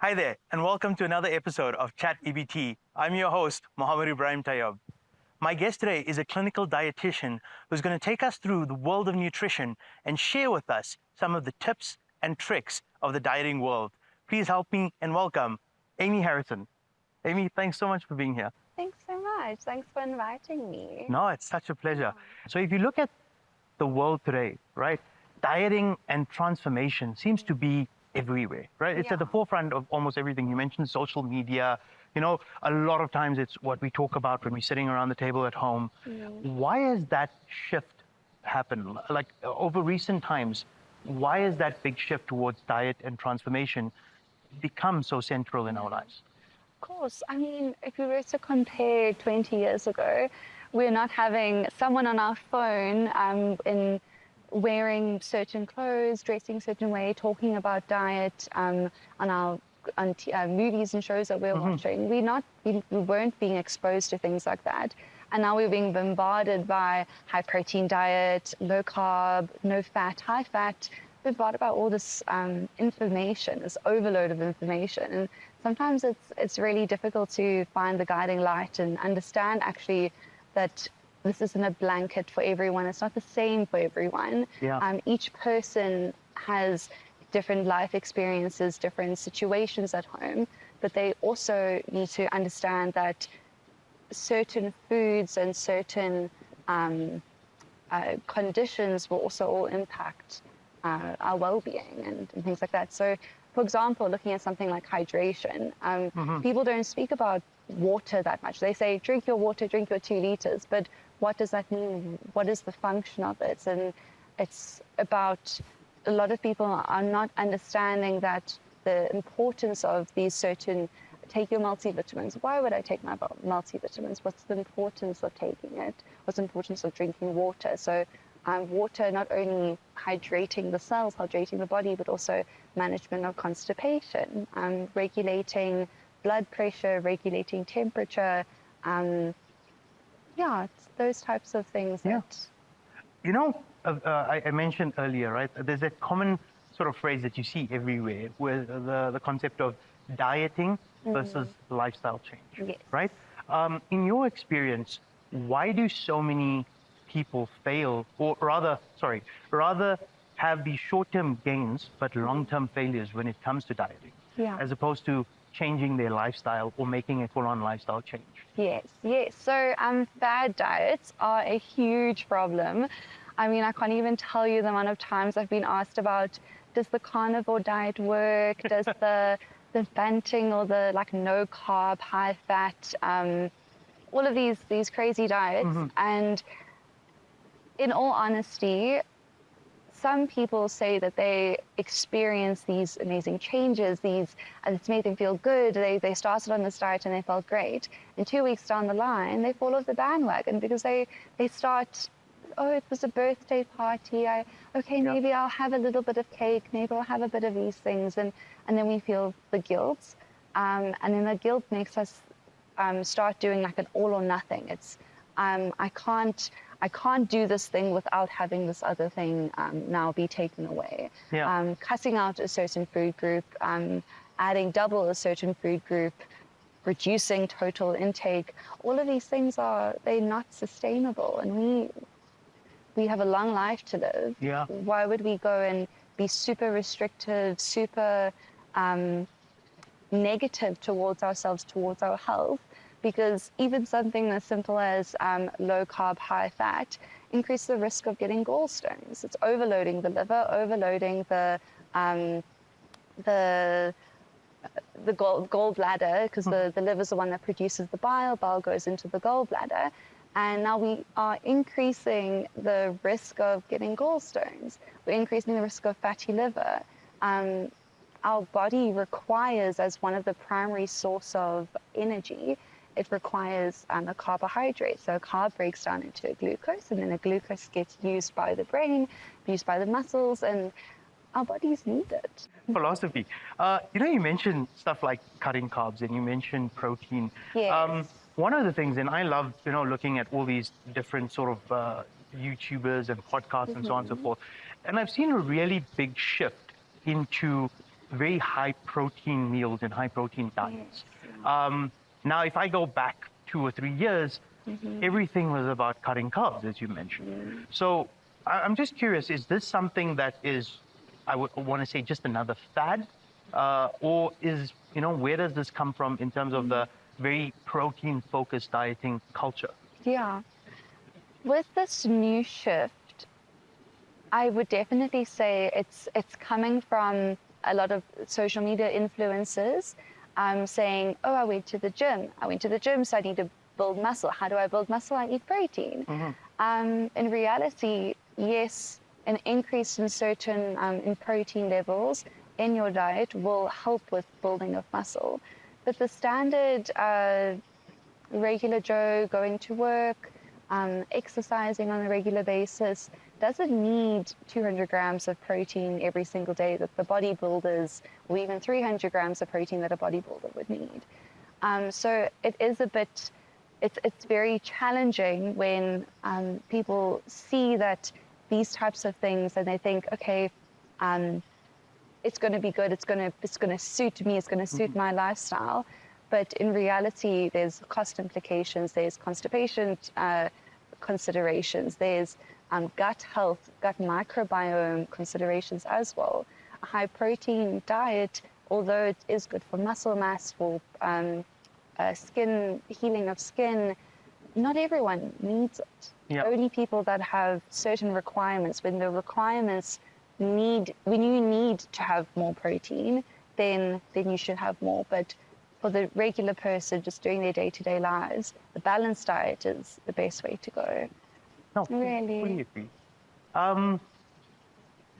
Hi there, and welcome to another episode of Chat EbT. I'm your host, Mohamed Ebrahim Tayob. My guest today is a clinical dietitian who's going to take us through the world of nutrition and share with us some of the tips and tricks of the dieting world. Please help me and welcome Amy Harrison. Amy, thanks so much for being here. Thanks so much. Thanks for inviting me. No, it's such a pleasure. So if you look at the world today, right, dieting and transformation seems to be everywhere, right? It's at the forefront of almost everything. You mentioned social media. You know, a lot of times it's what we talk about when we're sitting around the table at home. Why has that shift happened? Like over recent times, why has that big shift towards diet and transformation become so central in our lives? Of course. I mean, if we were to compare 20 years ago, we're not having someone on our phone in wearing certain clothes, dressing a certain way, talking about diet on movies and shows that we're watching. We weren't being exposed to things like that. And now we're being bombarded by high protein diet, low carb, no fat, high fat. We're bombarded by all this information, this overload of information. And sometimes it's really difficult to find the guiding light and understand actually that this isn't a blanket for everyone. It's not the same for everyone. Each person has different life experiences, different situations at home, but they also need to understand that certain foods and certain conditions will also all impact our well-being and things like that. So, for example, looking at something like hydration, people don't speak about water that much. They say, drink your water, drink your 2 liters, but what does that mean? What is the function of it? And it's about, a lot of people are not understanding that the importance of these certain, take your multivitamins. Why would I take my multivitamins? What's the importance of taking it? What's the importance of drinking water? So water not only hydrating the cells, hydrating the body, but also management of constipation, regulating blood pressure, regulating temperature, it's those types of things. You know, I mentioned earlier, right, there's a common sort of phrase that you see everywhere with the concept of dieting versus lifestyle change, right? In your experience, why do so many people fail, or rather have these short-term gains but long-term failures when it comes to dieting, as opposed to changing their lifestyle or making a full-on lifestyle change? Yes. So fad diets are a huge problem. I mean, I can't even tell you the amount of times I've been asked about, does the carnivore diet work? Does the Banting or the no carb, high fat, all of these crazy diets. And in all honesty, some people say that they experience these amazing changes, it's made them feel good. They started on this diet and they felt great. And 2 weeks down the line, they fall off the bandwagon because they start, oh, it was a birthday party. Maybe I'll have a little bit of cake. Maybe I'll have a bit of these things. And then we feel the guilt. And then the guilt makes us start doing like an all or nothing. It's, I can't do this thing without having this other thing now be taken away. Cutting out a certain food group, adding double a certain food group, reducing total intake. All of these things they're not sustainable, and we have a long life to live. Why would we go and be super restrictive, super negative towards ourselves, towards our health? Because even something as simple as low carb, high fat increases the risk of getting gallstones. It's overloading the liver, overloading the gallbladder, because the liver is the one that produces the bile. Bile goes into the gallbladder, and now we are increasing the risk of getting gallstones. We're increasing the risk of fatty liver. Our body requires, as one of the primary source of energy, it requires a carbohydrate. So a carb breaks down into a glucose, and then the glucose gets used by the brain, used by the muscles, and our bodies need it. Philosophy. You mentioned stuff like cutting carbs, and you mentioned protein. One of the things, and I love, looking at all these different sort of YouTubers and podcasts and so on and so forth, and I've seen a really big shift into very high protein meals and high protein diets. Yes. Now, if I go back 2 or 3 years, everything was about cutting carbs, as you mentioned. So I'm just curious, is this something that is, I would want to say, just another fad? Or is, where does this come from in terms of the very protein-focused dieting culture? Yeah. With this new shift, I would definitely say it's coming from a lot of social media influencers saying, oh, I went to the gym, so I need to build muscle. How do I build muscle? I eat protein. In reality, yes, an increase in certain in protein levels in your diet will help with building of muscle. But the standard regular Joe going to work, exercising on a regular basis, doesn't need 200 grams of protein every single day that the bodybuilders, or even 300 grams of protein that a bodybuilder would need. So it is a bit, it's very challenging when people see that these types of things and they think, okay, it's going to be good, it's going to suit me, it's going to suit my lifestyle. But in reality, there's cost implications, there's constipation considerations, there's gut health, gut microbiome considerations as well. A high protein diet, although it is good for muscle mass, for skin, healing of skin, not everyone needs it. Only people that have certain requirements, when the requirements when you need to have more protein, then you should have more. But for the regular person just doing their day-to-day lives, the balanced diet is the best way to go. No, really. Fully agree.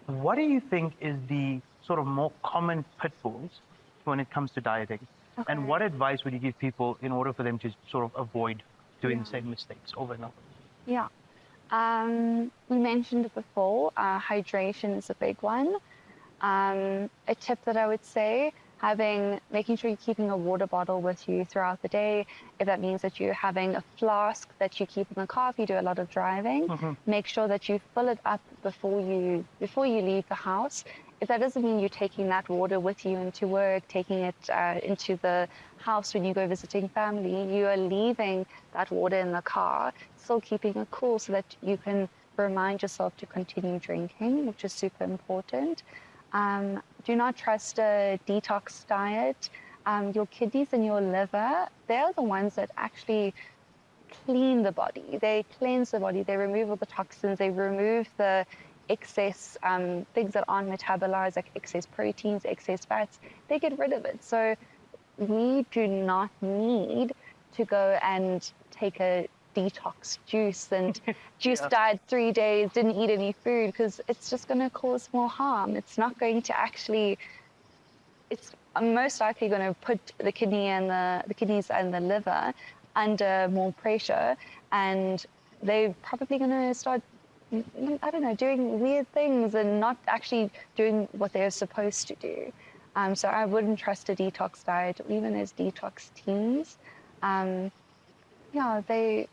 What do you think is the sort of more common pitfalls when it comes to dieting? Okay. And what advice would you give people in order for them to sort of avoid doing the same mistakes over and over? Yeah. We mentioned it before, hydration is a big one. A tip that I would say, making sure you're keeping a water bottle with you throughout the day. If that means that you're having a flask that you keep in the car if you do a lot of driving, make sure that you fill it up before you leave the house. If that doesn't mean you're taking that water with you into work, taking it into the house when you go visiting family, you are leaving that water in the car, still keeping it cool so that you can remind yourself to continue drinking, which is super important. Do not trust a detox diet. Your kidneys and your liver, they're the ones that actually clean the body. They cleanse the body. They remove all the toxins. They remove the excess things that aren't metabolized, like excess proteins, excess fats. They get rid of it. So we do not need to go and take a detox juice and juice diet 3 days, didn't eat any food, because it's just going to cause more harm. It's not going to actually, it's most likely going to put the kidneys and the liver under more pressure, and they're probably going to start, I don't know, doing weird things and not actually doing what they're supposed to do. So I wouldn't trust a detox diet, even as detox teams.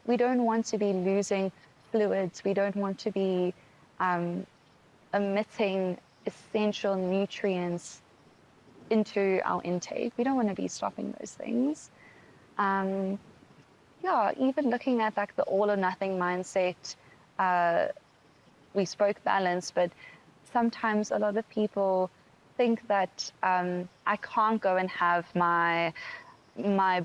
We don't want to be losing fluids. We don't want to be omitting essential nutrients into our intake. We don't want to be stopping those things. Even looking at like the all or nothing mindset, we spoke balance, but sometimes a lot of people think that I can't go and have my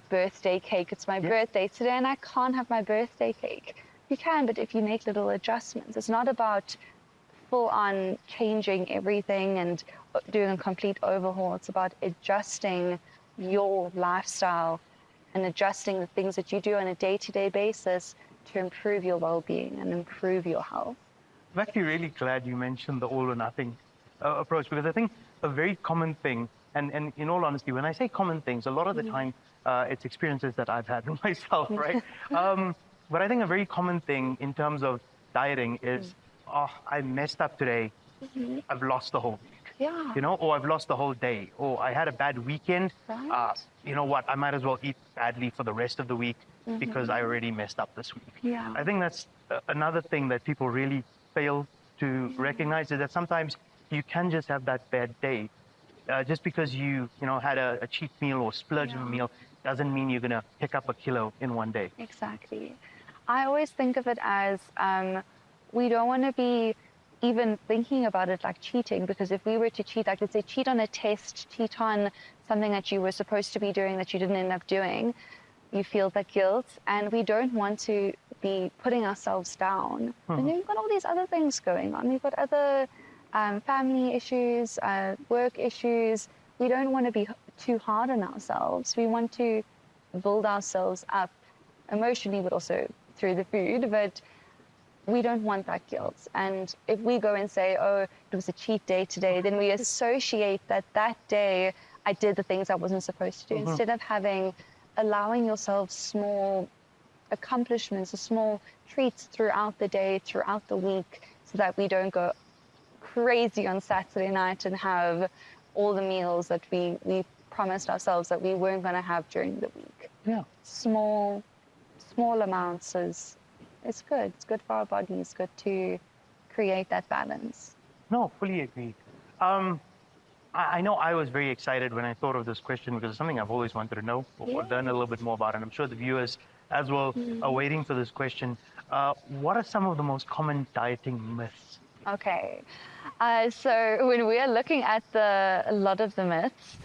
birthday cake. It's my birthday today and I can't have my birthday cake. You can, but if you make little adjustments. It's not about full on changing everything and doing a complete overhaul. It's about adjusting your lifestyle and adjusting the things that you do on a day-to-day basis to improve your well-being and improve your health. I'm actually really glad you mentioned the all or nothing approach, because I think a very common thing, and in all honesty, when I say common things, a lot of the time it's experiences that I've had myself, right? But I think a very common thing in terms of dieting is, oh, I messed up today, I've lost the whole week. Or I've lost the whole day, or I had a bad weekend. You know what, I might as well eat badly for the rest of the week because I already messed up this week. I think that's another thing that people really fail to recognize, is that sometimes you can just have that bad day, just because you had a cheap meal or splurge on a meal doesn't mean you're going to pick up a kilo in one day. Exactly. I always think of it as we don't want to be even thinking about it like cheating, because if we were to cheat, like let's say cheat on a test, cheat on something that you were supposed to be doing that you didn't end up doing, you feel that guilt, and we don't want to be putting ourselves down. And then we've got all these other things going on. We've got other family issues, work issues. We don't want to be too hard on ourselves. We want to build ourselves up emotionally, but also through the food. But we don't want that guilt. And if we go and say, oh, it was a cheat day today, then we associate that day I did the things I wasn't supposed to do, instead of allowing yourself small accomplishments or small treats throughout the day, throughout the week, so that we don't go crazy on Saturday night and have all the meals that we promised ourselves that we weren't going to have during the week. Yeah. Small amounts is good. It's good for our bodies. It's good to create that balance. No, fully agree. I know I was very excited when I thought of this question, because it's something I've always wanted to know or learn a little bit more about, and I'm sure the viewers as well are waiting for this question. What are some of the most common dieting myths? Okay, so when we are looking at a lot of the myths,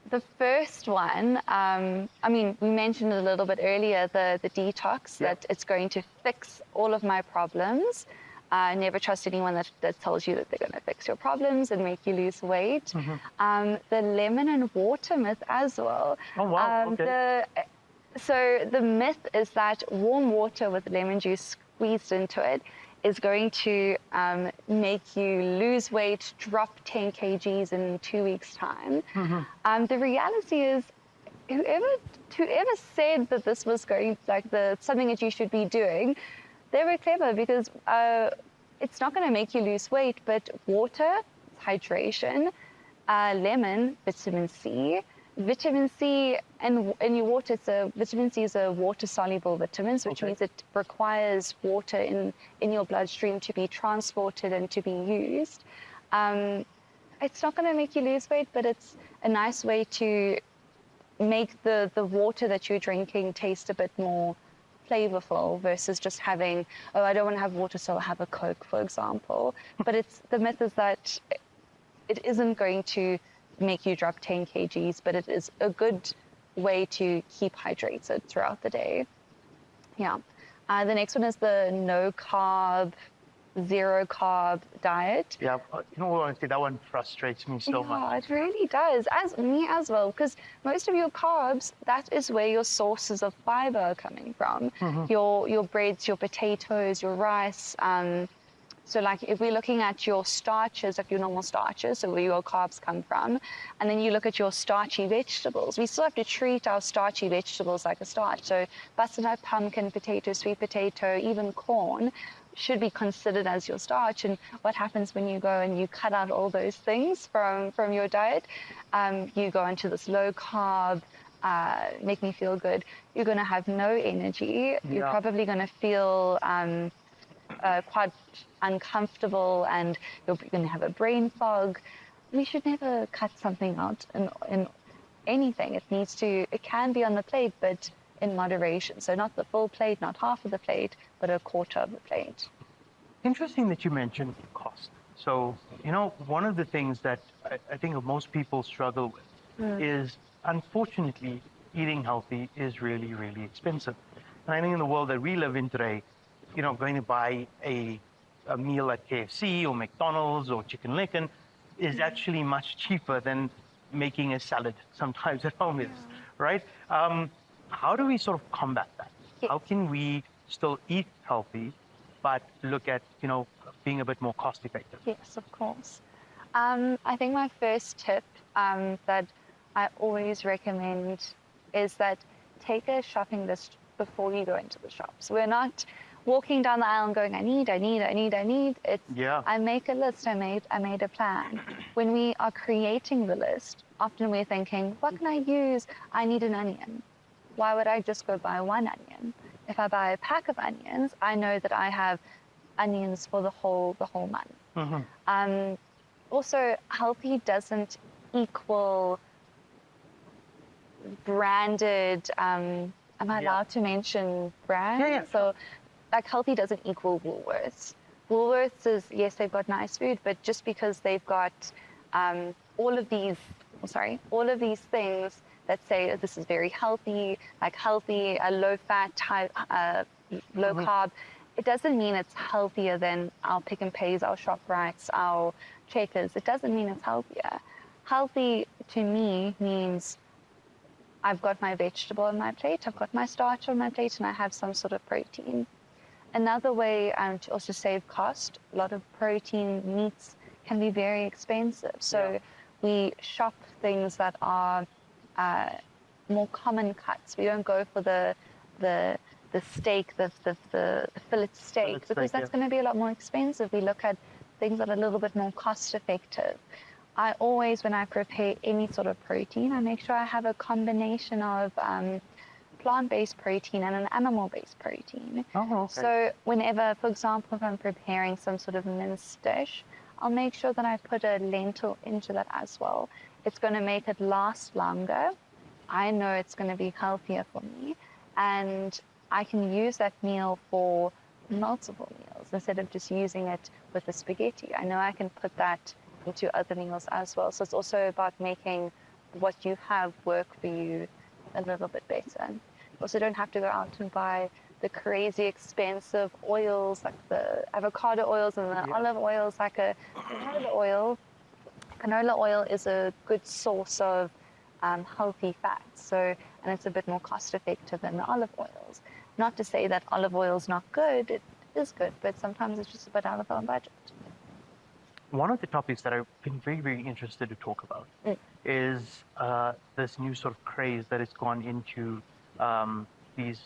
the first one, I mean, we mentioned a little bit earlier, the detox, that it's going to fix all of my problems. Never trust anyone that tells you that they're going to fix your problems and make you lose weight. The lemon and water myth as well. Oh, wow. Okay. So the myth is that warm water with lemon juice squeezed into it is going to make you lose weight, drop 10 kgs in 2 weeks' time. The reality is, whoever said that this was something that you should be doing, they were clever, because it's not going to make you lose weight, but water, hydration, lemon, vitamin C. Vitamin C in your water, vitamin C is a water-soluble vitamin, which means it requires water in your bloodstream to be transported and to be used. It's not going to make you lose weight, but it's a nice way to make the water that you're drinking taste a bit more flavorful, versus just having, oh, I don't want to have water, so I'll have a Coke, for example. But the myth is that it isn't going to make you drop 10 kgs, but it is a good way to keep hydrated throughout the day. Yeah. The next one is the no carb, zero carb diet. Yeah, honestly, that one frustrates me so much. Yeah, it really does. Me as well, because most of your carbs, that is where your sources of fiber are coming from. Your breads, your potatoes, your rice. So like if we're looking at your starches, like your normal starches, so where your carbs come from, and then you look at your starchy vegetables, we still have to treat our starchy vegetables like a starch. So butternut, pumpkin, potato, sweet potato, even corn should be considered as your starch. And what happens when you go and you cut out all those things from your diet? You go into this low carb, make me feel good. You're going to have no energy. You're probably going to feel quite uncomfortable, and you're going to have a brain fog. We should never cut something out in anything. It can be on the plate, but in moderation. So not the full plate, not half of the plate, but a quarter of the plate. Interesting that you mentioned cost. So, one of the things that I think most people struggle with is, unfortunately, eating healthy is really, really expensive. And I think in the world that we live in today, going to buy a meal at KFC or McDonald's or Chicken Licken is actually much cheaper than making a salad sometimes at home is, right? How do we sort of combat that? Yes. How can we still eat healthy, but look at, being a bit more cost effective? Yes, of course. I think my first tip that I always recommend is that take a shopping list before you go into the shops. We're not walking down the aisle and going, I need. It's, I make a list, I made a plan. When we are creating the list, often we're thinking, what can I use? I need an onion. Why would I just go buy one onion? If I buy a pack of onions, I know that I have onions for the whole month. Also, healthy doesn't equal branded, am I allowed to mention brands? Yeah. So like healthy doesn't equal Woolworths. Woolworths is, yes, they've got nice food, but just because they've got all of these things that say this is very healthy, like healthy, low fat, low carb, it doesn't mean it's healthier than our Pick and Pays, our ShopRites, our Checkers. It doesn't mean it's healthier. Healthy to me means I've got my vegetable on my plate, I've got my starch on my plate, and I have some sort of protein. Another way to also save cost, a lot of protein meats can be very expensive. So we shop things that are more common cuts. We don't go for the steak, the fillet steak, because that's going to be a lot more expensive. We look at things that are a little bit more cost effective. I always, when I prepare any sort of protein, I make sure I have a combination of plant-based protein and an animal-based protein. Oh, okay. So whenever, for example, if I'm preparing some sort of minced dish, I'll make sure that I put a lentil into that as well. It's going to make it last longer. I know it's going to be healthier for me, and I can use that meal for multiple meals instead of just using it with the spaghetti. I know I can put that into other meals as well. So it's also about making what you have work for you a little bit better. You also don't have to go out and buy the crazy expensive oils like the avocado oils and the olive oils. Like a canola oil is a good source of healthy fats. So, and it's a bit more cost effective than the olive oils. Not to say that olive oil is not good, it is good, but sometimes it's just a bit out of our budget. One of the topics that I've been very, very interested to talk about is this new sort of craze that has gone into these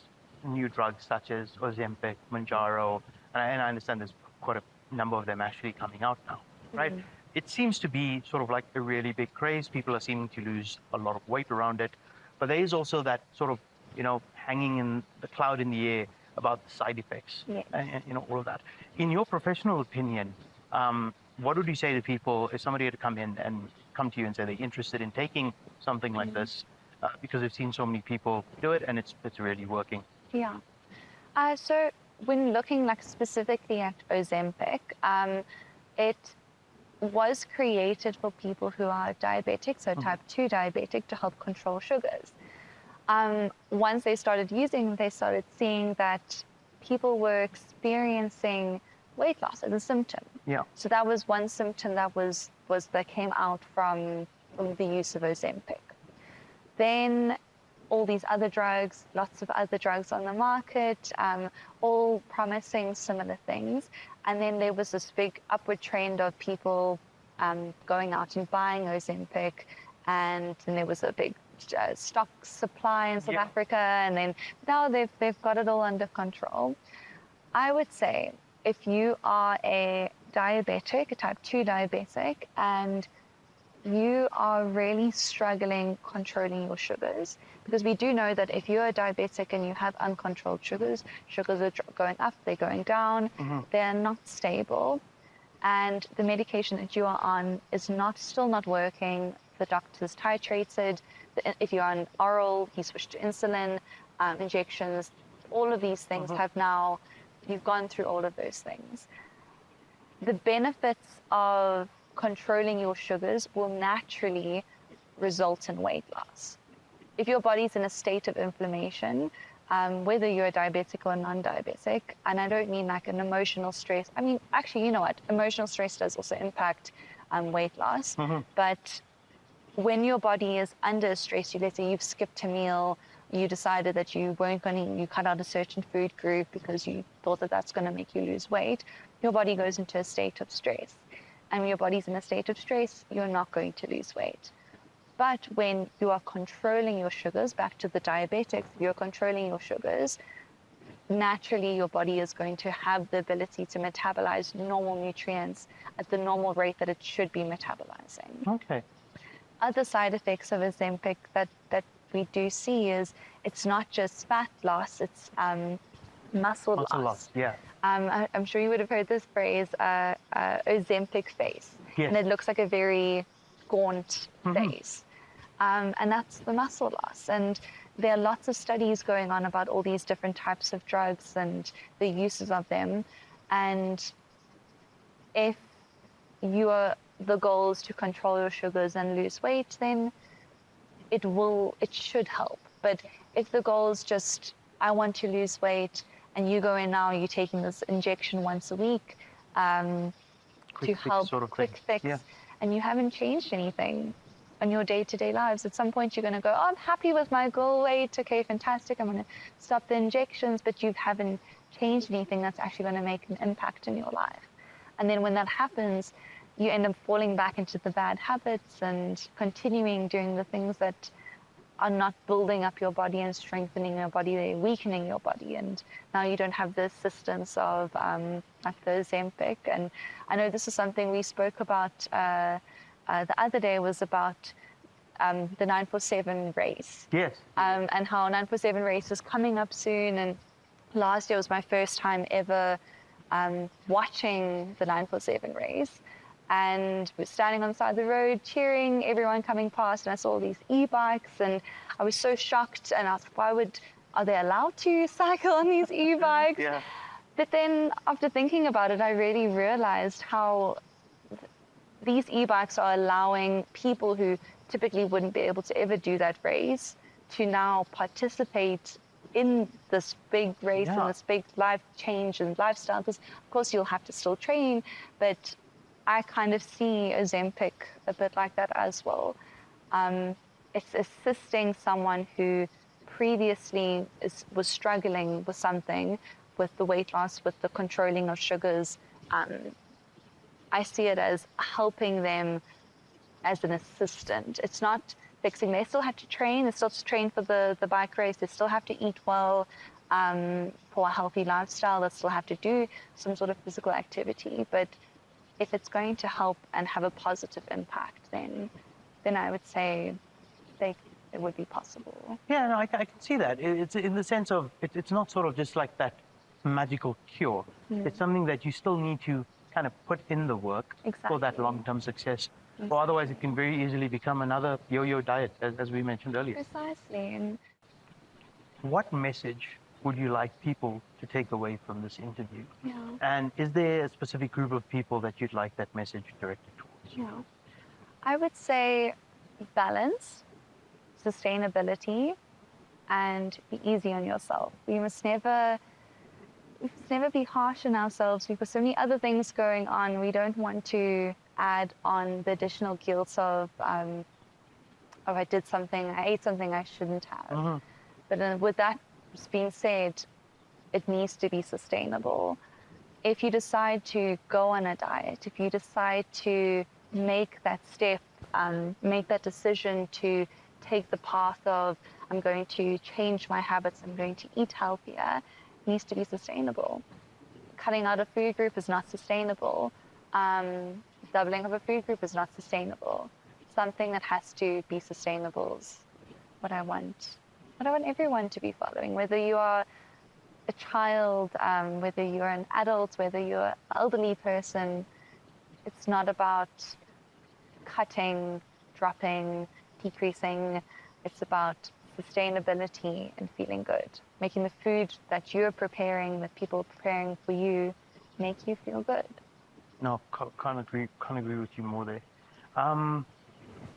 new drugs such as Ozempic, Mounjaro, and I understand there's quite a number of them actually coming out now, right? It seems to be sort of like a really big craze. People are seeming to lose a lot of weight around it, but there is also that sort of, hanging in the cloud in the air about the side effects, and all of that. In your professional opinion, what would you say to people if somebody had to come to you and say they're interested in taking something like this because they've seen so many people do it and it's really working? Yeah. So when looking like specifically at Ozempic, it was created for people who are diabetic, so type 2 diabetic, to help control sugars. Once they started using, they started seeing that people were experiencing weight loss as a symptom. Yeah. So that was one symptom that came out from the use of Ozempic. Then all these other drugs, lots of other drugs on the market, all promising similar things. And then there was this big upward trend of people going out and buying Ozempic, and then there was a big stock supply in South Africa, and then now they've got it all under control. I would say if you are a diabetic, a type 2 diabetic, and you are really struggling controlling your sugars, because we do know that if you're a diabetic and you have uncontrolled sugars are going up, they're going down, they're not stable, and the medication that you are on is still not working. The doctor's titrated. If you're on oral, he switched to insulin, injections. All of these things you've gone through all of those things. The benefits of controlling your sugars will naturally result in weight loss. If your body's in a state of inflammation, whether you're a diabetic or a non-diabetic, and I don't mean like an emotional stress. I mean, actually, you know what? Emotional stress does also impact weight loss. But when your body is under stress, let's say you've skipped a meal, you decided that you cut out a certain food group because you thought that that's going to make you lose weight, your body goes into a state of stress. And when your body's in a state of stress, you're not going to lose weight. But when you are controlling your sugars, back to the diabetics, you're controlling your sugars, naturally your body is going to have the ability to metabolize normal nutrients at the normal rate that it should be metabolizing. Okay. Other side effects of Ozempic that we do see is it's not just fat loss, it's muscle loss. Yeah. I'm sure you would have heard this phrase, Ozempic face. Yes. And it looks like a very gaunt face. And that's the muscle loss. And there are lots of studies going on about all these different types of drugs and the uses of them. And if the goal is to control your sugars and lose weight, then it should help. But if the goal is just, I want to lose weight, and you go in now, you're taking this injection once a week to help, quick fix, and you haven't changed anything on your day-to-day lives, at some point you're going to go, oh, I'm happy with my goal weight, okay, fantastic, I'm going to stop the injections, but you haven't changed anything that's actually going to make an impact in your life. And then when that happens, you end up falling back into the bad habits and continuing doing the things that are not building up your body and strengthening your body, they're weakening your body. And now you don't have the assistance of like the Ozempic. And I know this is something we spoke about the other day, was about the 947 race. Yes. And how 947 race is coming up soon. And last year was my first time ever watching the 947 race. And we're standing on the side of the road cheering, everyone coming past, and I saw all these e-bikes, and I was so shocked, and I was like, are they allowed to cycle on these e-bikes? Yeah. But then after thinking about it, I really realized how these e-bikes are allowing people who typically wouldn't be able to ever do that race to now participate in this big race and this big life change and lifestyle. Because of course you'll have to still train, but I kind of see Ozempic a bit like that as well. It's assisting someone who previously was struggling with something, with the weight loss, with the controlling of sugars. I see it as helping them as an assistant. It's not fixing. They still have to train. They still have to train for the bike race. They still have to eat well for a healthy lifestyle. They still have to do some sort of physical activity. But if it's going to help and have a positive impact, then I would say it would be possible. Yeah, no, I can see that. It's in the sense of it's not sort of just like that magical cure. It's something that you still need to kind of put in the work for that long-term success. Or otherwise it can very easily become another yo-yo diet, as we mentioned earlier. Precisely. And what message would you like people to take away from this interview? Yeah. And is there a specific group of people that you'd like that message directed towards? Yeah. I would say balance, sustainability, and be easy on yourself. We must never be harsh on ourselves. We've got so many other things going on. We don't want to add on the additional guilt of I ate something I shouldn't have. But with that being said, it needs to be sustainable. If you decide to go on a diet, if you decide to make that step, make that decision to take the path of, I'm going to change my habits, I'm going to eat healthier, it needs to be sustainable. Cutting out a food group is not sustainable. Doubling of a food group is not sustainable. Something that has to be sustainable is what I want everyone to be following, whether you are a child, whether you're an adult, whether you're an elderly person. It's not about cutting, dropping, decreasing. It's about sustainability and feeling good. Making the food that you're preparing, that people are preparing for you, make you feel good. No, can't agree with you more there.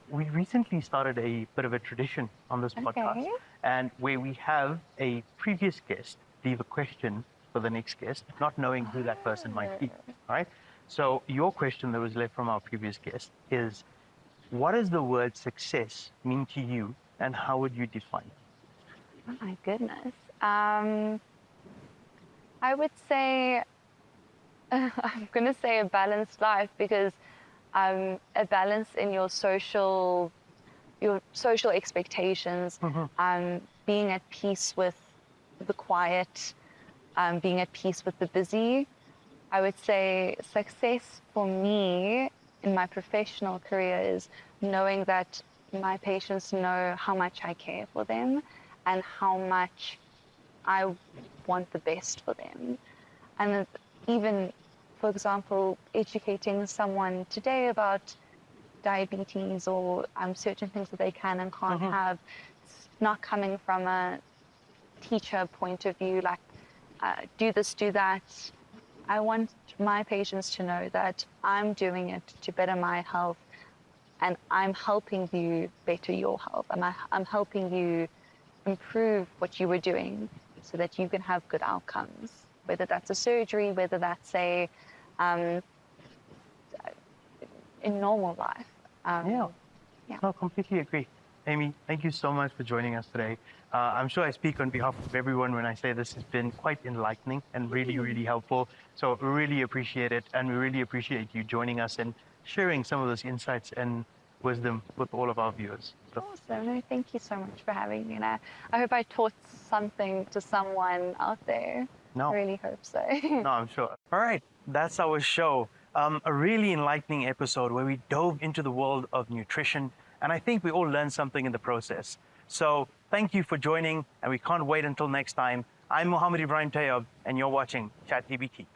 We recently started a bit of a tradition on this podcast, and where we have a previous guest leave a question for the next guest, not knowing who that person might be, right? So your question that was left from our previous guest is, what does the word success mean to you, and how would you define it? Oh my goodness. I would say, I'm going to say a balanced life, because a balance in your social expectations, being at peace with the quiet, being at peace with the busy. I would say success for me in my professional career is knowing that my patients know how much I care for them and how much I want the best for them. And even, for example, educating someone today about diabetes or certain things that they can and can't have. It's not coming from a teacher point of view, like do this, do that. I want my patients to know that I'm doing it to better my health, and I'm helping you better your health. I'm helping you improve what you were doing so that you can have good outcomes, whether that's a surgery, whether that's a in normal life. Yeah, no, completely agree. Amy, thank you so much for joining us today. I'm sure I speak on behalf of everyone when I say this has been quite enlightening and really, really helpful. So we really appreciate it, and we really appreciate you joining us and sharing some of those insights and wisdom with all of our viewers. So, awesome. No, thank you so much for having me. And I hope I taught something to someone out there. no. I really hope so. No, I'm sure. All right, that's our show. A really enlightening episode where we dove into the world of nutrition, and I think we all learned something in the process. So thank you for joining, and we can't wait until next time. I'm Mohamed Ebrahim Tayob, and you're watching Chat EbT.